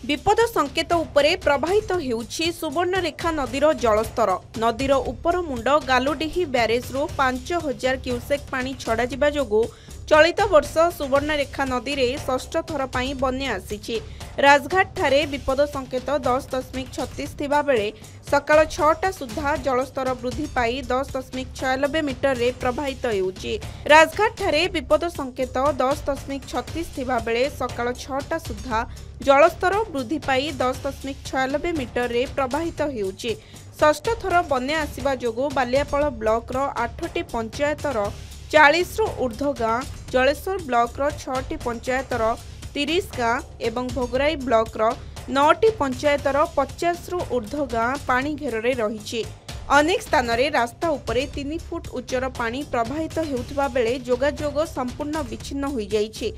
विपद संकेत उपरे प्रवाहित हेउछि सुवर्णरेखा नदीर जलस्तर। नदीर उपर मुंड गालुडीही ब्यारेजरू 5000 क्यूसेक पानी छड़ा जिबा जोगु चलित वर्ष सुवर्णरेखा नदी रे षष्ठ थर पाई बन्या आसीछि। राजघाट ठारे विपद संकेत 10.36 थिबा बेले सकाळ 6टा सुधा जलस्तर वृद्धि पाई 10.96 मीटर रे प्रवाहित हेउछि। राजघाट ठारे विपद संकेत 10.36 थिबा बेले सकाळ 6टा सुधा जलस्तर वृद्धि पाई 10.96 मीटर रे प्रवाहित हेउछि। षष्ठ थर बन्या आसिबा जोगु बालियापाଳ ब्लॉक रो 8टी पंचायतर 40 रु ऊर्ध्व गाँ, जलेश्वर ब्लॉक रो 6टी पंचायतर 30 गाँ एवं भोगराई ब्लॉक रो 9टी पंचायतर 50 रु ऊर्ध्व गाँ पानी घेରରେ रहिछि। अनेक स्थान रे रास्ता उपरे 3 फुट उच्चर पानी प्रवाहित हेउथबा बेले जोगाजोग संपूर्ण विच्छिन्न होई जाइछि।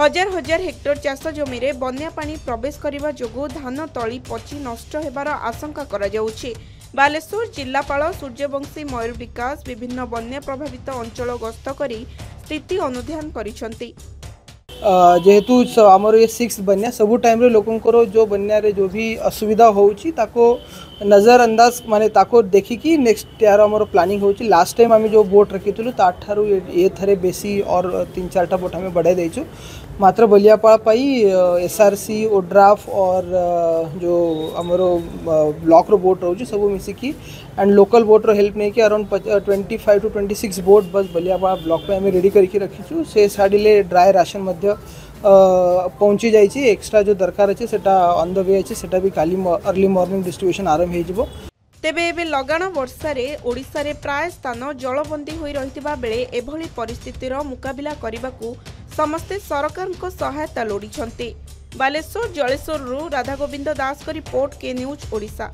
हजार हजार हेक्टर चाष जमी रे बन्या पानी प्रवेश करिबा जोगु धान तली पची नष्ट हेबार आशंका करा जाउछि। बालेश्वर जिल्लापाल सूर्यवंशी मयूर विकास विभिन्न बन्या प्रभावित अंचल गस्त करी स्थिति अनुध्यान करिसंती। जेहेतु आमर ये 6 बन्या सबू टाइम रे लोकंकर जो बन्या रे जो भी असुविधा होउची ताको नजरअंदाज माने ताको देखिकी नेक्स्ट यार आमर प्लानिंग होउची। लास्ट टाइम आम जो बोट रखीलु ताठारु ये थरे बेसी और 3-4टा बोट आम बढ़ाई देचु। मात्र बलियापाळ पाई एसआरसी ओड्राफ और जो आमर ब्लॉक रो बोट रोची सब मिसिकी एंड लोकल बोट रो हेल्प नहीं कि अराउंड 25 to 26 बोट बस बलियापाळ ब्लॉक पे आम रेडी करके रखीचु। से साड़ीले ड्राई राशन मध्य पहुँची जाइए। एक्स्ट्रा जो दरकार अच्छे सेटा ऑन द वे अच्छे सेटा भी काली अर्ली मॉर्निंग डिस्ट्रीब्यूशन आरंभ हो जिवो। तेबे एबे लगाण वर्षा रे ओडिशा रे प्राय स्थान जलबंदी होई रहितबा बेले एभली परिस्थितिर मुकाबिला करिबाकू समस्ते सरकार को सहायता लोड़ीछंती। बालेश्वर जलेश्वर रु राधागोविंद दास को रिपोर्ट के न्यूज ओडिशा।